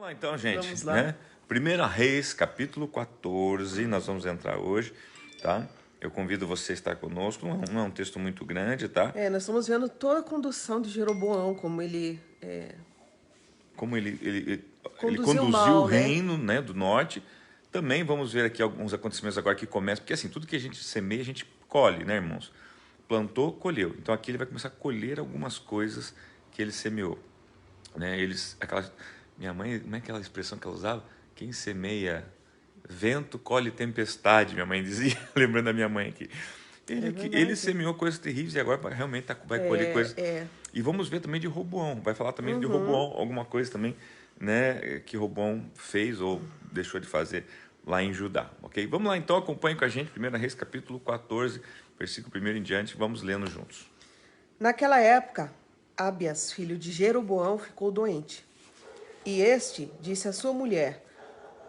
Vamos lá então, gente, Vamos lá. né? 1 Reis, capítulo 14, nós vamos entrar hoje, tá? Eu convido você a estar conosco, não é um texto muito grande, tá? Nós estamos vendo toda a condução de Jeroboão, como ele Como ele conduziu conduziu o mal, né? reino, né, do norte. Também vamos ver aqui alguns acontecimentos agora que começam, porque assim, tudo que a gente semeia, a gente colhe, né, irmãos? Plantou, colheu. Então aqui ele vai começar a colher algumas coisas que ele semeou, né? Minha mãe, como é aquela expressão que ela usava? Quem semeia vento colhe tempestade, minha mãe dizia, lembrando da minha mãe aqui. Ele Verdade. semeou coisas terríveis e agora realmente vai colher coisas. E vamos ver também de Roboão, vai falar também de Roboão, alguma coisa também, né, que Roboão fez ou deixou de fazer lá em Judá, ok? Vamos lá então, acompanhe com a gente, 1 Reis capítulo 14, versículo 1 em diante, vamos lendo juntos. Naquela época, Abias, filho de Jeroboão, ficou doente. E este disse à sua mulher: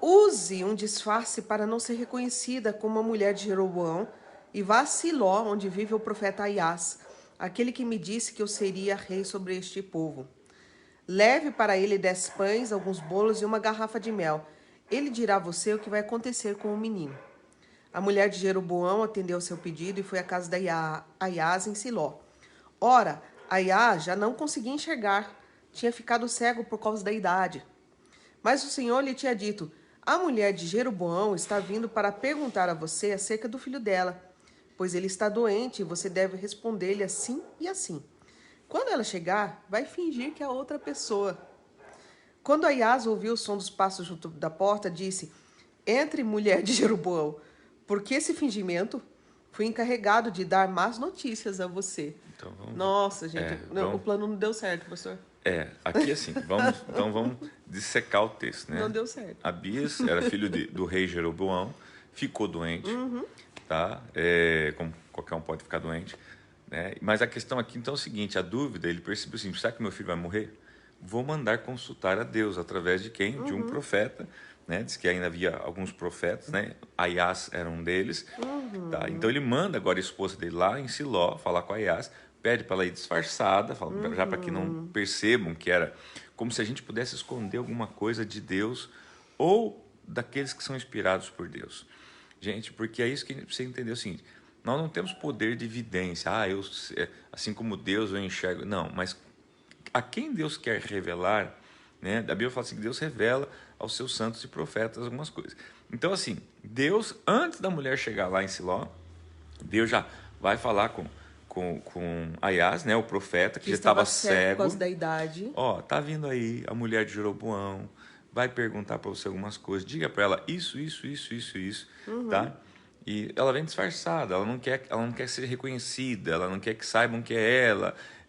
use um disfarce para não ser reconhecida como a mulher de Jeroboão e vá a Siló, onde vive o profeta Aiás, aquele que me disse que eu seria rei sobre este povo. Leve para ele 10 pães, alguns bolos e uma garrafa de mel. Ele dirá a você o que vai acontecer com o menino. A mulher de Jeroboão atendeu ao seu pedido e foi à casa de Aiás em Siló. Ora, Aiás já não conseguia enxergar, tinha ficado cego por causa da idade. Mas o Senhor lhe tinha dito: a mulher de Jeroboão está vindo para perguntar a você acerca do filho dela, pois ele está doente e você deve responder-lhe assim e assim. Quando ela chegar, vai fingir que é outra pessoa. Quando Aiás ouviu o som dos passos junto da porta, disse: entre, mulher de Jeroboão, porque esse fingimento fui encarregado de dar más notícias a você. Então Nossa, gente, o plano não deu certo, pastor. Aqui assim, vamos dissecar o texto, né? Não deu certo. Abias era filho do rei Jeroboão, ficou doente, tá? Como qualquer um pode ficar doente, né? Mas a questão aqui então é o seguinte, a dúvida, ele percebeu assim, será que meu filho vai morrer? Vou mandar consultar a Deus, através de quem? De um profeta, né? Diz que ainda havia alguns profetas, né? Aiás era um deles, tá? Então ele manda agora a esposa dele lá em Siló, falar com Aiás, pede para ela ir disfarçada, já para que não percebam que era como se a gente pudesse esconder alguma coisa de Deus ou daqueles que são inspirados por Deus. Gente, porque é isso que você entendeu o seguinte, nós não temos poder de evidência, assim como Deus eu enxergo, não, mas a quem Deus quer revelar, né? A Bíblia fala assim que Deus revela aos seus santos e profetas algumas coisas. Então assim, Deus, antes da mulher chegar lá em Siló, Deus já vai falar com Aiás, né, o profeta, que já estava cego. Por causa da idade. Tá vindo aí a mulher de Jeroboão, vai perguntar para você algumas coisas, diga para ela isso, tá? E ela vem disfarçada, ela não quer ser reconhecida, ela não quer que saibam que é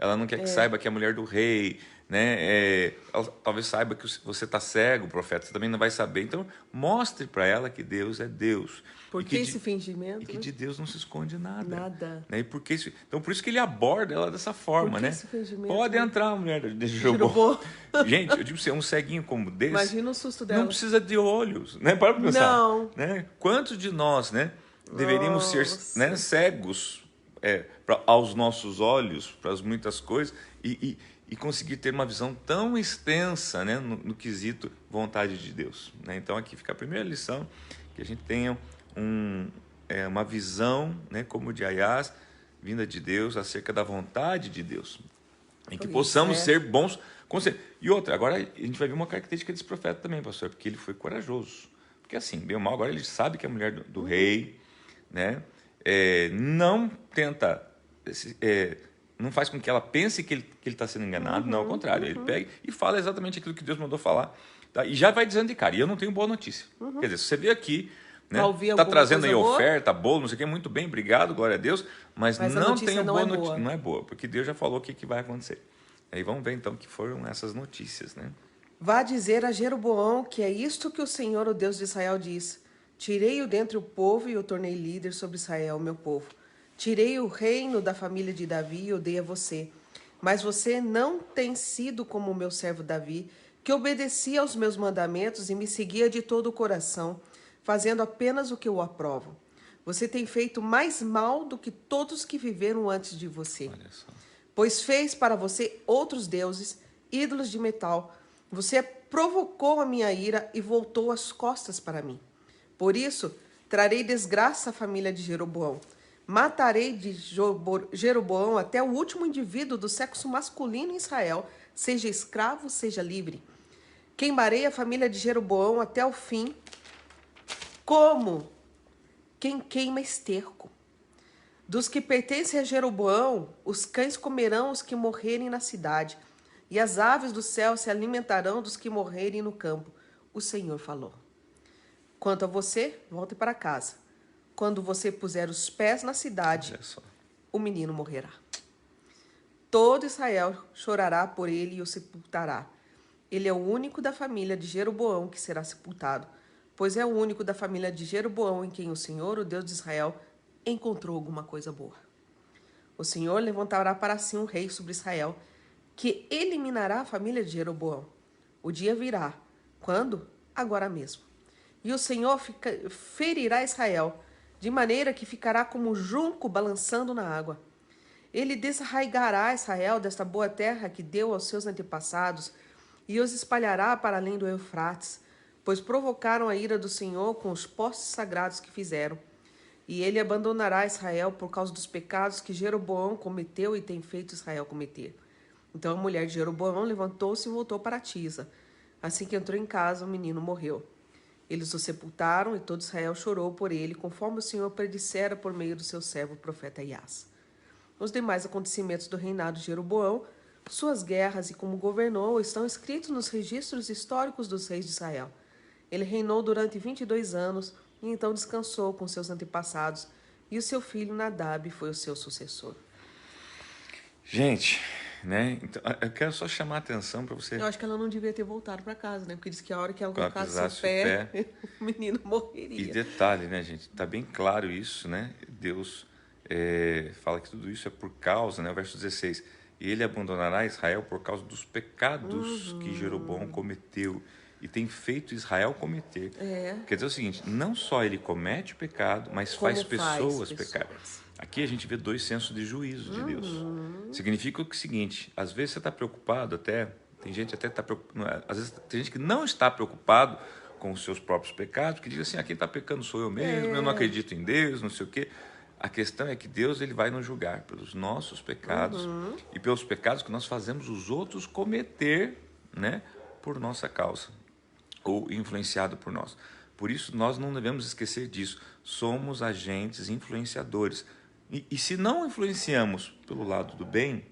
ela não quer que saiba que é a mulher do rei, né? Ela talvez saiba que você está cego, profeta, você também não vai saber. Então, mostre para ela que Deus é Deus. Por que esse fingimento? E que de Deus não se esconde nada. Nada. Né? Então, por isso que ele aborda ela dessa forma, né? Esse fingimento? Pode entrar, mulher de Jeroboão. Gente, eu digo pra você, um ceguinho como desse... Imagina o susto dela. Não precisa de olhos, né? Para pensar. Não. Né? Quantos de nós, né? Deveríamos ser, né, cegos aos nossos olhos, para as muitas coisas, e conseguir ter uma visão tão extensa, né, no quesito vontade de Deus. Né? Então aqui fica a primeira lição, que a gente tenha uma visão, né, como de Aiás, vinda de Deus, acerca da vontade de Deus. Em que possamos ser bons. E outra, agora a gente vai ver uma característica desse profeta também, pastor, porque ele foi corajoso. Porque assim, bem ou mal, agora ele sabe que é a mulher do rei, né? Não tenta, não faz com que ela pense que ele está sendo enganado, não, ao contrário, ele pega e fala exatamente aquilo que Deus mandou falar, tá? E já vai dizendo de cara, e eu não tenho boa notícia. Quer dizer, se você vê aqui, né, está trazendo aí oferta, bolo, não sei o que, muito bem, obrigado, glória a Deus, mas não tenho boa notícia, não é boa, porque Deus já falou o que vai acontecer. Aí vamos ver então que foram essas notícias, né? Vá dizer a Jeroboão que é isto que o Senhor, o Deus de Israel, diz: tirei-o dentre o povo e o tornei líder sobre Israel, meu povo. Tirei o reino da família de Davi e o dei a você. Mas você não tem sido como o meu servo Davi, que obedecia aos meus mandamentos e me seguia de todo o coração, fazendo apenas o que eu aprovo. Você tem feito mais mal do que todos que viveram antes de você. Pois fez para você outros deuses, ídolos de metal. Você provocou a minha ira e voltou as costas para mim. Por isso, trarei desgraça à família de Jeroboão. Matarei de Jeroboão até o último indivíduo do sexo masculino em Israel, seja escravo, seja livre. Queimarei a família de Jeroboão até o fim, como quem queima esterco. Dos que pertencem a Jeroboão, os cães comerão os que morrerem na cidade, e as aves do céu se alimentarão dos que morrerem no campo. O Senhor falou. Quanto a você, volte para casa. Quando você puser os pés na cidade, o menino morrerá. Todo Israel chorará por ele e o sepultará. Ele é o único da família de Jeroboão que será sepultado, pois é o único da família de Jeroboão em quem o Senhor, o Deus de Israel, encontrou alguma coisa boa. O Senhor levantará para si um rei sobre Israel, que eliminará a família de Jeroboão. O dia virá. Quando? Agora mesmo. E o Senhor ferirá Israel, de maneira que ficará como junco balançando na água. Ele desarraigará Israel desta boa terra que deu aos seus antepassados e os espalhará para além do Eufrates, pois provocaram a ira do Senhor com os postes sagrados que fizeram. E ele abandonará Israel por causa dos pecados que Jeroboão cometeu e tem feito Israel cometer. Então a mulher de Jeroboão levantou-se e voltou para Tisa. Assim que entrou em casa, o menino morreu. Eles o sepultaram e todo Israel chorou por ele, conforme o Senhor predissera por meio do seu servo, o profeta Iás. Os demais acontecimentos do reinado de Jeroboão, suas guerras e como governou, estão escritos nos registros históricos dos reis de Israel. Ele reinou durante 22 anos e então descansou com seus antepassados, e o seu filho Nadab foi o seu sucessor. Gente, né? Então, eu quero só chamar a atenção para você. Eu acho que ela não devia ter voltado para casa, né? Porque diz que a hora que ela colocasse o pé, o menino morreria. E detalhe, né, gente? Tá bem claro isso, né? Deus fala que tudo isso é por causa, né? O verso 16. E ele abandonará Israel por causa dos pecados que Jeroboão cometeu e tem feito Israel cometer. Quer dizer o seguinte, não só ele comete o pecado, mas faz pessoas pecar. Aqui a gente vê dois sensos de juízo de Deus. Significa o seguinte, às vezes você está preocupado tem gente até está preocupado, às vezes tem gente que não está preocupado com os seus próprios pecados, que diz assim, quem está pecando sou eu mesmo, eu não acredito em Deus, não sei o quê. A questão é que Deus ele vai nos julgar pelos nossos pecados e pelos pecados que nós fazemos os outros cometer, né, por nossa causa ou influenciado por nós. Por isso, nós não devemos esquecer disso. Somos agentes influenciadores. E se não influenciamos pelo lado do bem,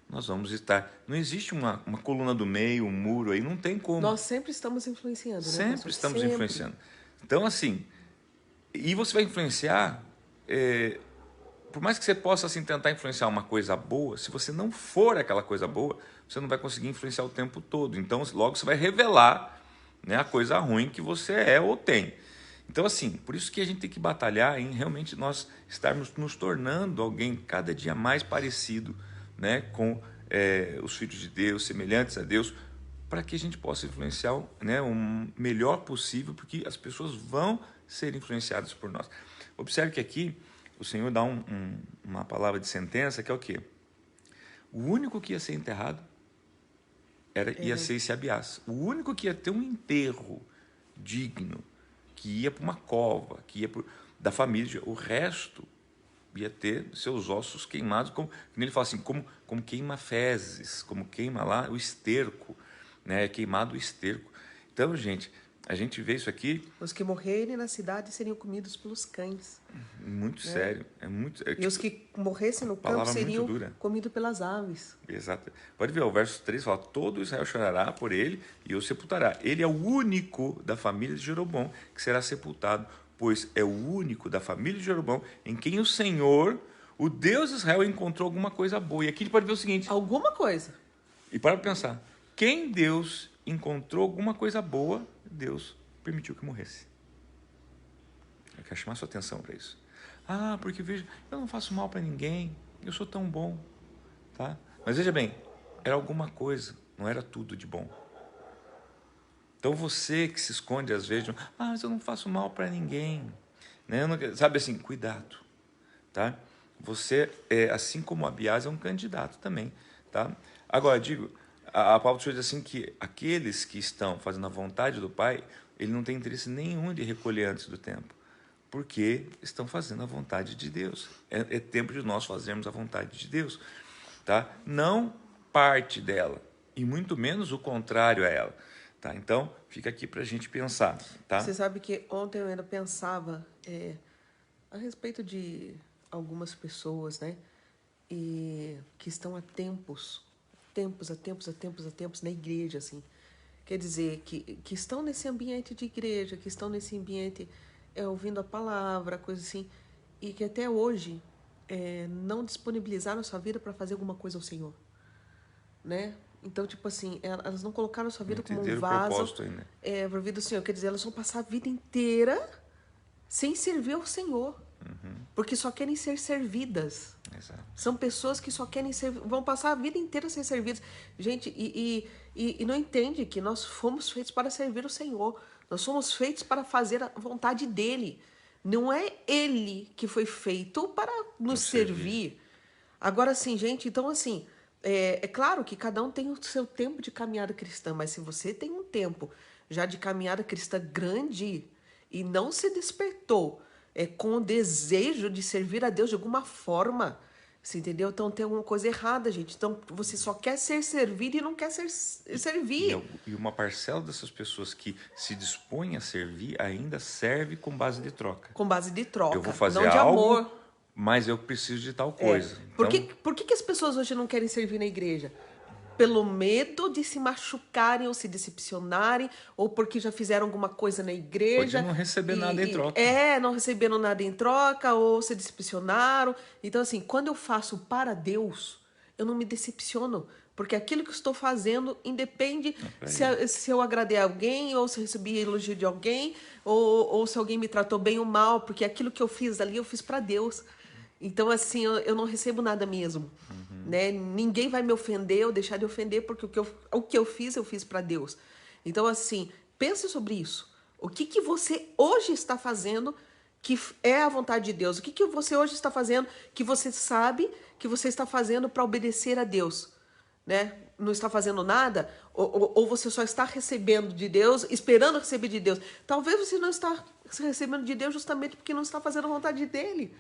nós vamos estar... Não existe uma coluna do meio, um muro aí, não tem como. Nós sempre estamos influenciando, né? Sempre estamos influenciando. Então, assim, e você vai influenciar... por mais que você possa assim, tentar influenciar uma coisa boa, se você não for aquela coisa boa, você não vai conseguir influenciar o tempo todo. Então, logo você vai revelar, né, a coisa ruim que você é ou tem. Então, assim, por isso que a gente tem que batalhar em realmente nós estarmos nos tornando alguém cada dia mais parecido, né, com os filhos de Deus, semelhantes a Deus, para que a gente possa influenciar, né, o melhor possível, porque as pessoas vão ser influenciadas por nós. Observe que aqui o Senhor dá uma palavra de sentença que é o quê? O único que ia ser enterrado ia ser esse Abiás. O único que ia ter um enterro digno, que ia para uma cova, que ia da família, o resto ia ter seus ossos queimados, como ele fala assim, como queima fezes, como queima lá o esterco, né? Queimado o esterco. Então, gente, a gente vê isso aqui. Os que morrerem na cidade seriam comidos pelos cães. Muito sério. E os que morressem no campo seriam comidos pelas aves. Exato. Pode ver, o verso 3 fala, todo Israel chorará por ele e o sepultará. Ele é o único da família de Jeroboão que será sepultado, pois é o único da família de Jeroboão em quem o Senhor, o Deus de Israel, encontrou alguma coisa boa. E aqui ele pode ver o seguinte. Alguma coisa. E para pensar, quem Deus encontrou alguma coisa boa, Deus permitiu que morresse. Eu quero chamar sua atenção para isso. Porque veja, eu não faço mal para ninguém, eu sou tão bom, tá? Mas veja bem, era alguma coisa, não era tudo de bom. Então você que se esconde às vezes, mas eu não faço mal para ninguém, né? Sabe assim, cuidado, tá? Você, assim como Abiás, é um candidato também, tá? Agora, digo, A palavra diz assim que aqueles que estão fazendo a vontade do Pai, ele não tem interesse nenhum de recolher antes do tempo, porque estão fazendo a vontade de Deus. É tempo de nós fazermos a vontade de Deus, tá? Não parte dela, e muito menos o contrário a ela, tá? Então, fica aqui para a gente pensar, tá? Você sabe que ontem eu ainda pensava a respeito de algumas pessoas, né? E que estão há tempos na igreja, assim. Quer dizer, que estão nesse ambiente de igreja, que estão nesse ambiente ouvindo a palavra, coisa assim, e que até hoje não disponibilizaram a sua vida para fazer alguma coisa ao Senhor, né? Então, tipo assim, elas não colocaram a sua vida como um vaso para a vida do Senhor. Quer dizer, elas vão passar a vida inteira sem servir ao Senhor, porque só querem ser servidas. Exato. São pessoas que só querem ser, vão passar a vida inteira sem servidas. Gente, e não entende que nós fomos feitos para servir o Senhor. Nós fomos feitos para fazer a vontade dEle. Não é Ele que foi feito para nos servir. Agora, sim, gente, então, assim, é claro que cada um tem o seu tempo de caminhada cristã, mas se você tem um tempo já de caminhada cristã grande e não se despertou com o desejo de servir a Deus de alguma forma, você entendeu? Então tem alguma coisa errada, gente. Então você só quer ser servido e não quer servir. E uma parcela dessas pessoas que se dispõem a servir ainda serve com base de troca. Com base de troca, eu vou fazer não de algo, amor. Mas eu preciso de tal coisa. Por que as pessoas hoje não querem servir na igreja? Pelo medo de se machucarem ou se decepcionarem, ou porque já fizeram alguma coisa na igreja. Pode não receber nada em troca. Não receberam nada em troca, ou se decepcionaram. Então, assim, quando eu faço para Deus, eu não me decepciono. Porque aquilo que eu estou fazendo independe se eu agradei alguém, ou se eu recebi elogio de alguém, ou se alguém me tratou bem ou mal, porque aquilo que eu fiz ali, eu fiz para Deus. Então, assim, eu não recebo nada mesmo. Né? Ninguém vai me ofender ou deixar de ofender, porque o que eu fiz para Deus. Então, assim, pense sobre isso. O que você hoje está fazendo que é a vontade de Deus? O que você hoje está fazendo que você sabe que você está fazendo para obedecer a Deus? Né? Não está fazendo nada? Ou você só está recebendo de Deus, esperando receber de Deus? Talvez você não está recebendo de Deus justamente porque não está fazendo a vontade dele.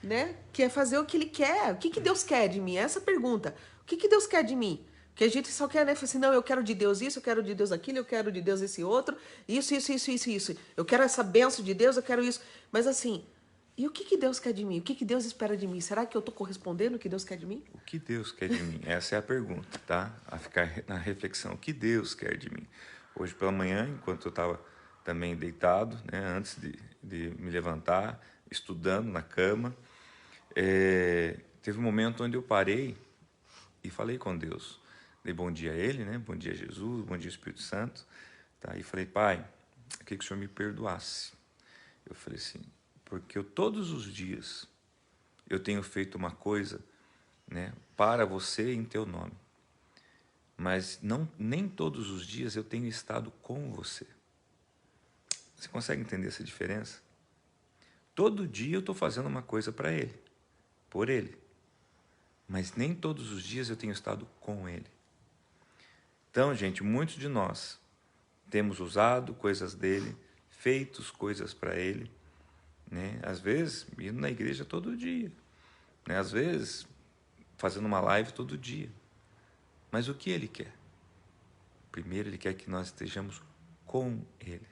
Né? Que é fazer o que ele quer. O que Deus quer de mim? Essa pergunta. O que Deus quer de mim? Porque a gente só quer, né? Falar assim, não, eu quero de Deus isso, eu quero de Deus aquilo, eu quero de Deus esse outro, isso. Eu quero essa bênção de Deus, eu quero isso. Mas assim, e o que Deus quer de mim? O que Deus espera de mim? Será que eu estou correspondendo o que Deus quer de mim? O que Deus quer de mim? Essa é a pergunta, tá? A ficar na reflexão. O que Deus quer de mim? Hoje pela manhã, enquanto eu estava também deitado, né? Antes de me levantar, estudando na cama, teve um momento onde eu parei e falei com Deus. Dei bom dia a Ele, né? Bom dia a Jesus, bom dia ao Espírito Santo. Tá? E falei, Pai, eu queria que o Senhor me perdoasse. Eu falei assim, porque todos os dias eu tenho feito uma coisa, né, para você em teu nome. Mas nem todos os dias eu tenho estado com você. Você consegue entender essa diferença? Todo dia eu estou fazendo uma coisa para Ele, por Ele. Mas nem todos os dias eu tenho estado com Ele. Então, gente, muitos de nós temos usado coisas dEle, feitos coisas para Ele, né? Às vezes, indo na igreja todo dia, né? Às vezes, fazendo uma live todo dia. Mas o que Ele quer? Primeiro, Ele quer que nós estejamos com Ele.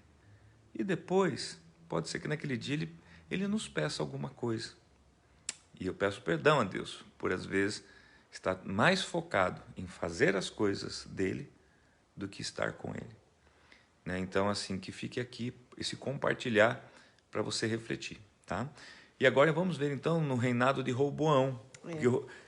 E depois, pode ser que naquele dia Ele nos peça alguma coisa. E eu peço perdão a Deus por, às vezes, estar mais focado em fazer as coisas dEle do que estar com Ele. Né? Então, assim, que fique aqui esse compartilhar para você refletir. Tá? E agora vamos ver, então, no reinado de Roboão.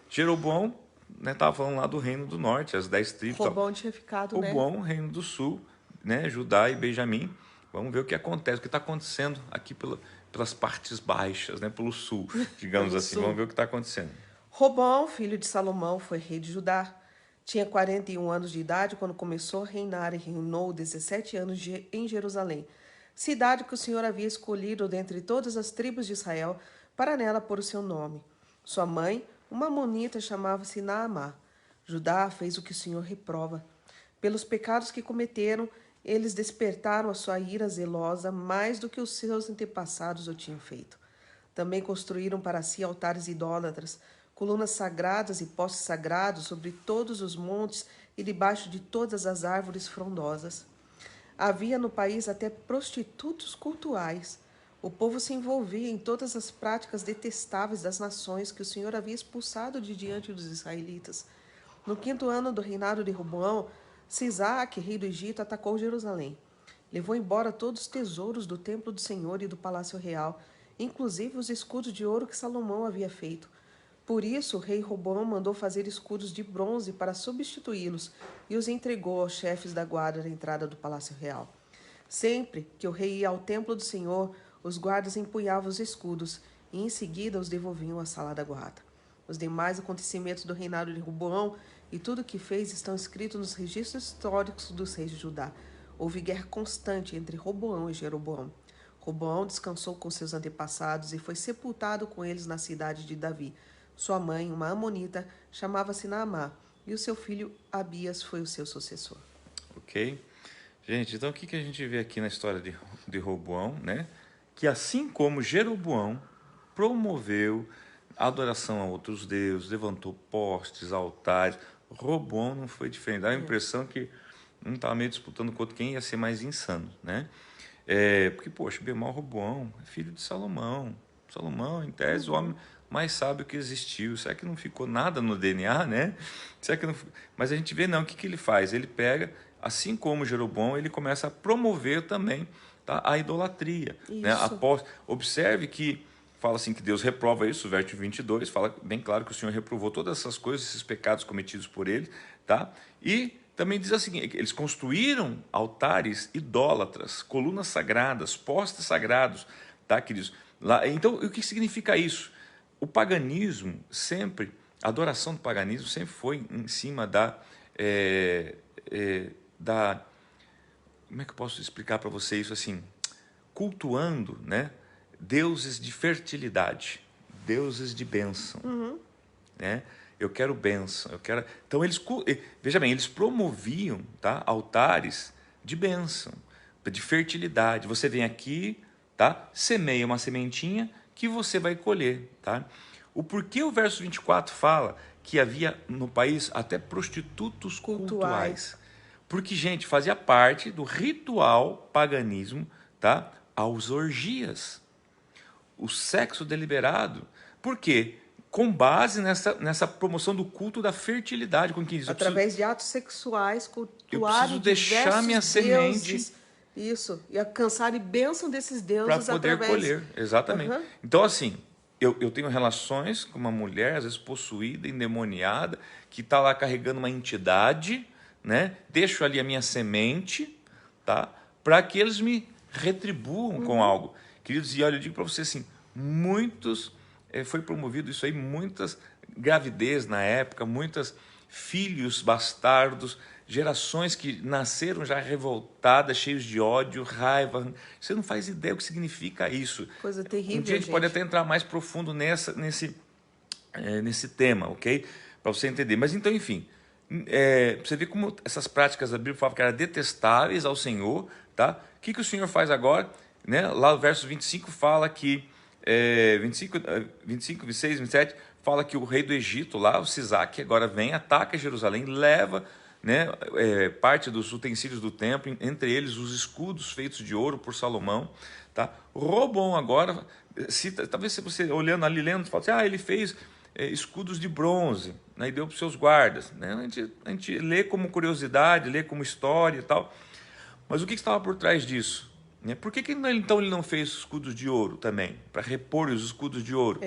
Jeroboão, né, estava falando lá do reino do norte, as 10 tribos. Roboão tinha ficado, né? Roboão, reino do sul, né, Judá e Benjamim. Vamos ver o que acontece, o que está acontecendo aqui pelas partes baixas, né, pelo sul, digamos assim. Vamos ver o que está acontecendo. Roboão, filho de Salomão, foi rei de Judá. Tinha 41 anos de idade quando começou a reinar e reinou 17 anos em Jerusalém, cidade que o Senhor havia escolhido dentre todas as tribos de Israel para nela pôr o seu nome. Sua mãe, uma amonita, chamava-se Naamá. Judá fez o que o Senhor reprova. Pelos pecados que cometeram, eles despertaram a sua ira zelosa mais do que os seus antepassados o tinham feito. Também construíram para si altares idólatras, colunas sagradas e postes sagrados sobre todos os montes e debaixo de todas as árvores frondosas. Havia no país até prostitutos cultuais. O povo se envolvia em todas as práticas detestáveis das nações que o Senhor havia expulsado de diante dos israelitas. No 5º ano do reinado de Roboão, Sisaque, rei do Egito, atacou Jerusalém. Levou embora todos os tesouros do templo do Senhor e do palácio real, inclusive os escudos de ouro que Salomão havia feito. Por isso, o rei Roboão mandou fazer escudos de bronze para substituí-los e os entregou aos chefes da guarda na entrada do palácio real. Sempre que o rei ia ao templo do Senhor, os guardas empunhavam os escudos e em seguida os devolviam à sala da guarda. Os demais acontecimentos do reinado de Roboão e tudo o que fez estão escritos nos registros históricos dos reis de Judá. Houve guerra constante entre Roboão e Jeroboão. Roboão descansou com seus antepassados e foi sepultado com eles na cidade de Davi. Sua mãe, uma amonita, chamava-se Naamá, e o seu filho Abias foi o seu sucessor. Ok? Gente, então o que a gente vê aqui na história de Roboão, né? Que assim como Jeroboão promoveu a adoração a outros deuses, levantou postes, altares, Roboão não foi diferente. Dá a impressão que um estava meio disputando com o outro quem ia ser mais insano, né? Porque, poxa, bem mal Roboão é filho de Salomão. Salomão, em tese, o homem mais sábio que existiu. Será que não ficou nada no DNA, né? Será que não... Mas a gente vê, não, o que ele faz? Ele pega, assim como Jeroboão, ele começa a promover também, tá, a idolatria. Né? Observe que fala assim que Deus reprova isso, o verso 22, fala bem claro que o Senhor reprovou todas essas coisas, esses pecados cometidos por ele, tá? E também diz assim, eles construíram altares idólatras, colunas sagradas, postes sagrados, tá, queridos? Então, o que significa isso? O paganismo sempre, a adoração do paganismo sempre foi em cima da como é que eu posso explicar para você isso assim? Cultuando, né, deuses de fertilidade, deuses de bênção, né? Eu quero bênção, eu quero... Então, veja bem, eles promoviam, tá, altares de bênção, de fertilidade. Você vem aqui, tá, semeia uma sementinha que você vai colher, tá? O porquê o verso 24 fala que havia no país até prostitutos cultuais? Porque, gente, fazia parte do ritual paganismo, tá? Aos orgias, o sexo deliberado. Por quê? Com base nessa promoção do culto da fertilidade. Com que diz, através de atos sexuais, eu cultuarem preciso deixar minha semente, isso, e alcançarem bênção desses deuses para poder colher. Exatamente. Então, assim, eu tenho relações com uma mulher, às vezes possuída, endemoniada, que está lá carregando uma entidade, né? Deixo ali a minha semente, tá? Para que eles me retribuam com algo. Queridos, e olha, eu digo para você assim, foi promovido isso aí, muitas gravidez na época, muitos filhos bastardos, gerações que nasceram já revoltadas, cheios de ódio, raiva. Você não faz ideia o que significa isso. Coisa terrível, Um dia a gente pode até entrar mais profundo nesse tema, ok? Para você entender. Mas então, enfim, você vê como essas práticas da Bíblia falavam que eram detestáveis ao Senhor, tá? O que o Senhor faz agora? Né? Lá no verso 25 fala que 25, 26, 27 fala que o rei do Egito lá, o Sisaque, agora vem, ataca Jerusalém, leva, né, parte dos utensílios do templo, entre eles os escudos feitos de ouro por Salomão, tá? Roboão agora, talvez você olhando ali, lendo, fala assim, ele fez escudos de bronze, né, e deu para os seus guardas, né? A gente lê como curiosidade, lê como história e tal, mas o que estava por trás disso? Por que então ele não fez escudos de ouro também? Para repor os escudos de ouro.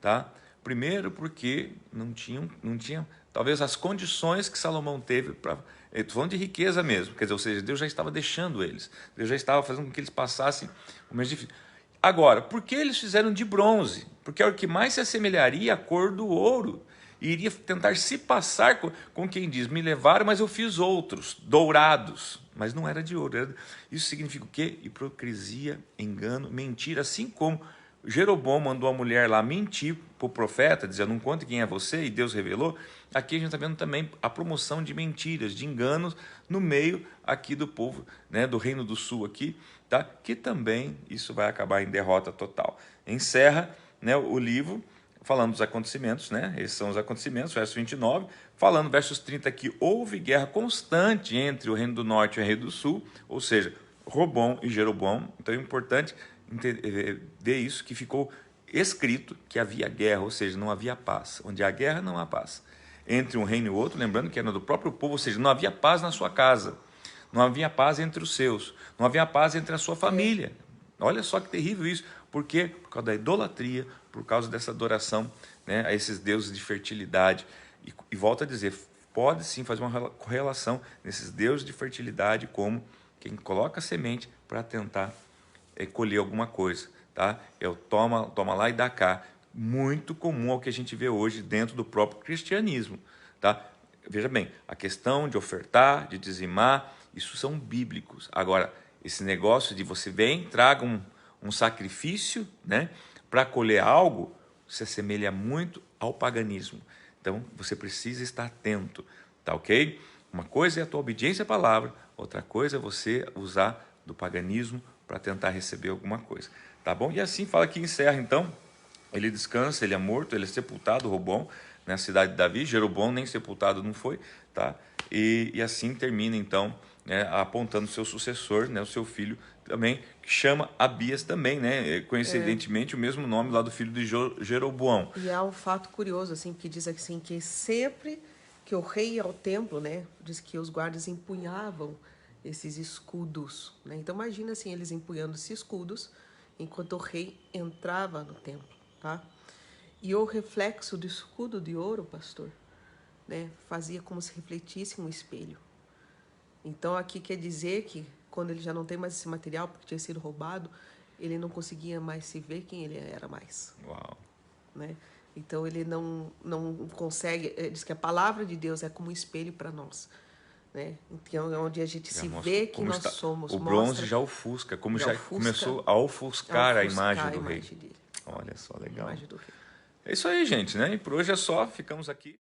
Tá? Primeiro porque não tinha talvez as condições que Salomão teve para... Estou falando de riqueza mesmo. Quer dizer, ou seja, Deus já estava deixando eles. Deus já estava fazendo com que eles passassem o mais difícil. Agora, por que eles fizeram de bronze? Porque é o que mais se assemelharia à cor do ouro. E iria tentar se passar com quem diz, me levaram, mas eu fiz outros, dourados. Mas não era de ouro. Isso significa o quê? Hipocrisia, engano, mentira, assim como Jeroboão mandou a mulher lá mentir para o profeta, dizendo, não conte quem é você, e Deus revelou. Aqui a gente está vendo também a promoção de mentiras, de enganos no meio aqui do povo, né, do Reino do Sul aqui, tá? Que também isso vai acabar em derrota total. Encerra, né, o livro falando dos acontecimentos, né? Esses são os acontecimentos, verso 29, falando, versos 30 aqui, houve guerra constante entre o Reino do Norte e o Reino do Sul, ou seja, Robão e Jeroboão. Então é importante ver isso, que ficou escrito que havia guerra, ou seja, não havia paz. Onde há guerra, não há paz. Entre um reino e outro, lembrando que era do próprio povo, ou seja, não havia paz na sua casa, não havia paz entre os seus, não havia paz entre a sua família. Olha só que terrível isso. Por quê? Por causa da idolatria, por causa dessa adoração, né, a esses deuses de fertilidade. E volto a dizer, pode sim fazer uma correlação nesses deuses de fertilidade como quem coloca a semente para tentar colher alguma coisa. Tá? É o toma lá e dá cá. Muito comum ao que a gente vê hoje dentro do próprio cristianismo. Tá? Veja bem, a questão de ofertar, de dizimar, isso são bíblicos. Agora, esse negócio de você vem, traga um sacrifício, né, para colher algo, se assemelha muito ao paganismo. Então, você precisa estar atento, tá ok? Uma coisa é a tua obediência à palavra, outra coisa é você usar do paganismo para tentar receber alguma coisa, tá bom? E assim fala que encerra, então, ele descansa, ele é morto, ele é sepultado, Robão, na cidade de Davi, Jeroboão nem sepultado não foi, tá? E assim termina, então, né, apontando o seu sucessor, né, o seu filho também, que chama Abias também, né, coincidentemente o mesmo nome lá do filho de Jeroboão. E há um fato curioso, assim, que diz assim, que sempre que o rei ia ao templo, né, diz que os guardas empunhavam esses escudos, né? Então imagina assim, eles empunhando esses escudos enquanto o rei entrava no templo, tá? E o reflexo do escudo de ouro, pastor, né, fazia como se refletisse um espelho. Então aqui quer dizer que quando ele já não tem mais esse material, porque tinha sido roubado, ele não conseguia mais se ver quem ele era mais. Uau. Né? Então ele não consegue, diz que a palavra de Deus é como um espelho para nós. Né? Então é onde a gente se vê que nós somos. O bronze já ofusca, como já ofusca, começou a ofuscar a imagem do rei. dele. Olha só, legal. A imagem do rei. É isso aí, gente, né? E por hoje é só, ficamos aqui.